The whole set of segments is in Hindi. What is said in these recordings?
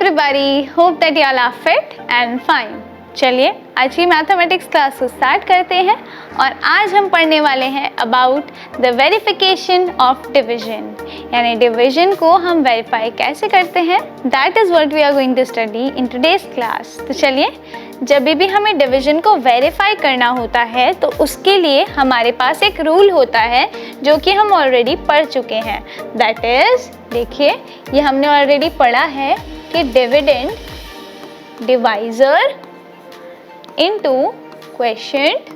everybody, hope that you all are fit and fine. चलिए आज की मैथमेटिक्स क्लास को स्टार्ट करते हैं और आज हम पढ़ने वाले हैं about the verification of division, यानी डिवीजन को हम वेरीफाई कैसे करते हैं. That is what we are going to study in today's class. तो चलिए, जब भी हमें डिवीजन को वेरीफाई करना होता है तो उसके लिए हमारे पास एक रूल होता है जो कि हम ऑलरेडी पढ़ चुके हैं. दैट इज़, देखिए ये हमने ऑलरेडी पढ़ा है कि dividend divisor into quotient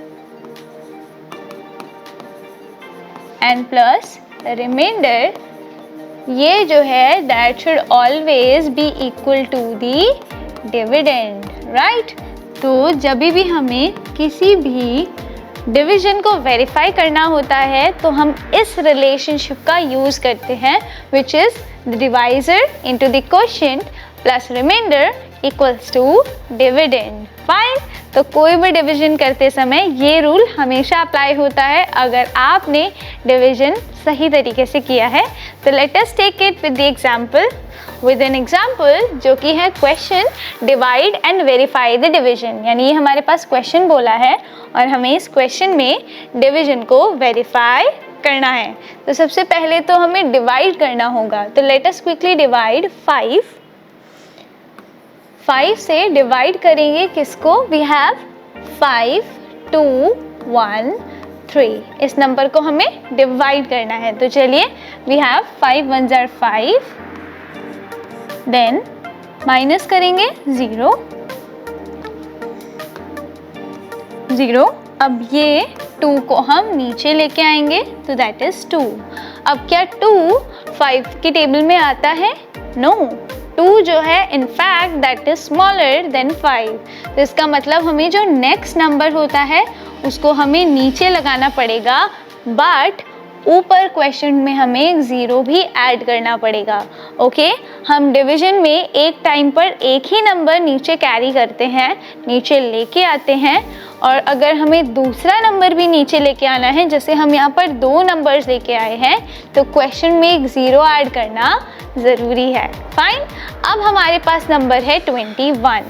and plus remainder, ये जो है that should always be equal to the dividend, right? तो जब भी हमें किसी भी डिवीजन को वेरीफाई करना होता है तो हम इस रिलेशनशिप का यूज़ करते हैं which is the divisor into the quotient plus remainder equals to dividend. Fine. तो कोई भी डिवीजन करते समय ये रूल हमेशा अप्लाई होता है अगर आपने डिवीजन सही तरीके से किया है. तो let us take it with the example, with an example जो कि है question divide and verify the division. यानी ये हमारे पास क्वेश्चन बोला है और हमें इस क्वेश्चन में डिवीजन को वेरीफाई करना है. तो सबसे पहले तो हमें डिवाइड करना होगा. तो लेट अस क्विकली डिवाइड 5 से डिवाइड करेंगे किसको. We have 5, 2, 1, 3. इस नंबर को हमें डिवाइड करना है. तो चलिए, we have 5 1s are 5, then minus करेंगे 0. अब ये 2 को हम नीचे लेके आएंगे तो दैट इज 2. अब क्या 2 5 की टेबल में आता है? नो. 2 जो है in fact that is smaller than 5. तो इसका मतलब हमें जो नेक्स्ट नंबर होता है उसको हमें नीचे लगाना पड़ेगा, बट ऊपर क्वेश्चन में हमें 0 भी ऐड करना पड़ेगा. ओके, हम डिवीजन में एक टाइम पर एक ही नंबर नीचे कैरी करते हैं, नीचे लेके आते हैं, और अगर हमें दूसरा नंबर भी नीचे लेके आना है, जैसे हम यहाँ पर 2 नंबर्स लेके आए हैं, तो क्वेश्चन में एक 0 ऐड करना ज़रूरी है. फाइन. अब हमारे पास नंबर है 21.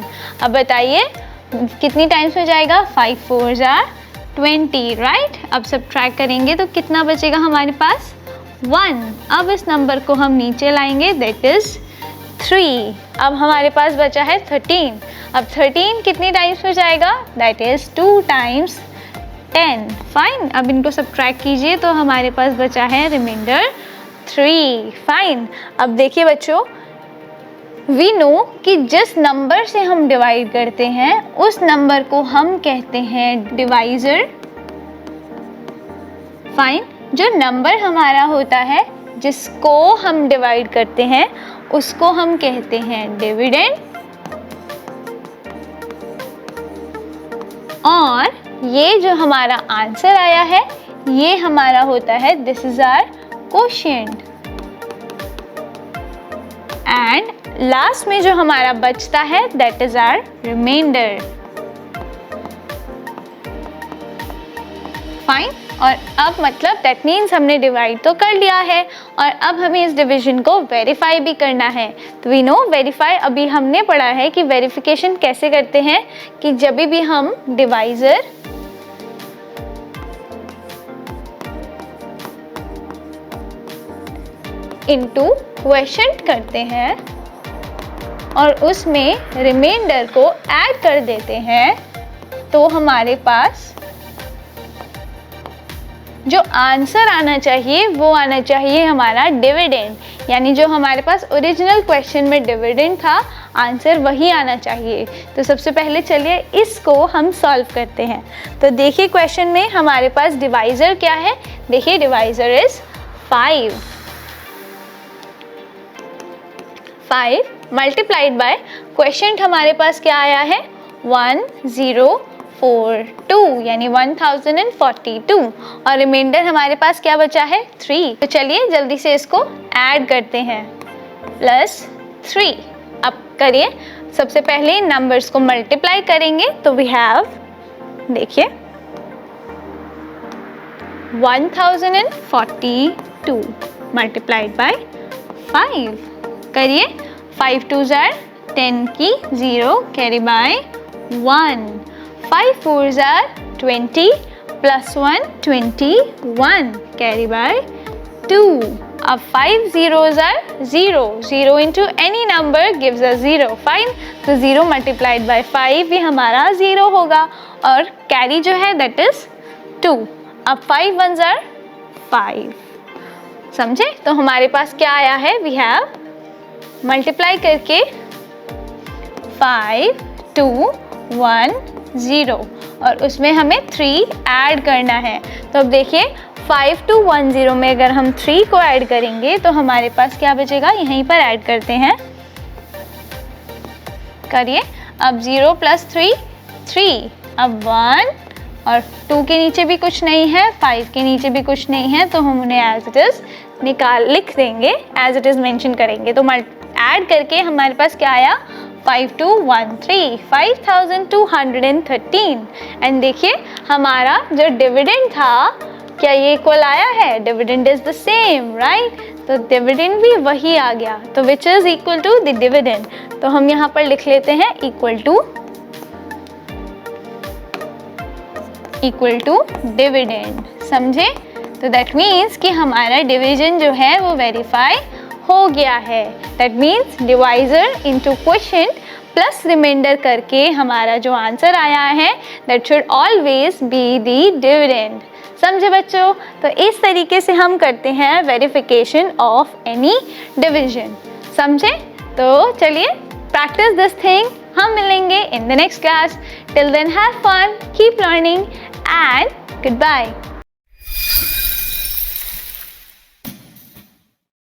अब बताइए कितनी टाइम्स में जाएगा? 5 4s are 20, राइट. अब सब्ट्रैक्ट करेंगे तो कितना बचेगा हमारे पास? 1. अब इस नंबर को हम नीचे लाएंगे, दैट इज़ 3. अब हमारे पास बचा है 13. अब 13 कितनी टाइम्स में जाएगा? That is 2 times 10. फाइन. अब इनको सब्ट्रैक्ट कीजिए तो हमारे पास बचा है रिमाइंडर 3. फाइन. अब देखिए बच्चों, वी नो कि जिस नंबर से हम डिवाइड करते हैं उस नंबर को हम कहते हैं डिवाइजर. फाइन. जो नंबर हमारा होता है जिसको हम डिवाइड करते हैं उसको हम कहते हैं डिविडेंड, और ये जो हमारा आंसर आया है ये हमारा होता है, this is our quotient. And last में जो हमारा बचता है that is our remainder. Fine. और अब मतलब दैट मीन्स हमने डिवाइड तो कर लिया है और अब हमें इस डिवीजन को वेरीफाई भी करना है. तो वी नो वेरीफाई अभी हमने पढ़ा है कि वेरिफिकेशन कैसे करते हैं, कि जब भी हम डिवाइजर इनटू क्वोशिएंट करते हैं और उसमें रिमाइंडर को ऐड कर देते हैं तो हमारे पास जो आंसर आना चाहिए वो आना चाहिए हमारा डिविडेंड. यानी जो हमारे पास ओरिजिनल क्वेश्चन में डिविडेंड था, आंसर वही आना चाहिए. तो सबसे पहले चलिए इसको हम सॉल्व करते हैं. तो देखिए क्वेश्चन में हमारे पास डिवाइजर क्या है. देखिए divisor is 5 multiplied by quotient हमारे पास क्या आया है? 1042, यानी 1042, और रिमाइंडर हमारे पास क्या बचा है? 3. तो चलिए जल्दी से इसको ऐड करते हैं. +3. अब करिए, सबसे पहले नंबर्स को मल्टीप्लाई करेंगे तो वी हैव, देखिए 1042 मल्टीप्लाइड बाय 5. करिए, 5 2s are 10 की 0 carry by 1, 5 4s are 20 plus 1 21 carry by 2. अब 5 zeros are 0, 0 into any number gives us 0, fine. तो 0 multiplied by 5 भी हमारा 0 होगा और कैरी जो है that is 2. अब 5 ones are 5. समझे? तो हमारे पास क्या आया है? We have multiply करके 5 2 1 0 और उसमें हमें 3 ऐड करना है. तो अब देखिए 5 2 1 0 में अगर हम 3 को ऐड करेंगे तो हमारे पास क्या बचेगा? यहीं पर ऐड करते हैं. करिए. अब 0 प्लस 3 3. अब 1 और 2 के नीचे भी कुछ नहीं है, 5 के नीचे भी कुछ नहीं है, तो हम उन्हें एज इट इज लिख देंगे, एज इट इज मेंशन करेंगे. तो ऐड करके हमारे पास क्या आया? 5213 5213. एंड देखिए हमारा जो डिविडेंड था क्या ये इक्वल आया है? Dividend is the same, right? तो डिविडेंड भी वही आ गया. तो which is equal to the dividend. तो हम यहाँ पर लिख लेते हैं इक्वल टू डिविडेंड. समझे? तो दैट मीन्स कि हमारा डिवीजन जो है वो वेरीफाई हो गया है. That means divisor into quotient plus remainder करके हमारा जो आंसर आया है that should always be the dividend. समझे बच्चों? तो इस तरीके से हम करते हैं वेरिफिकेशन ऑफ एनी डिवीजन. समझे? तो चलिए प्रैक्टिस दिस थिंग. हम मिलेंगे in the next class. Till then have fun, keep learning and good bye.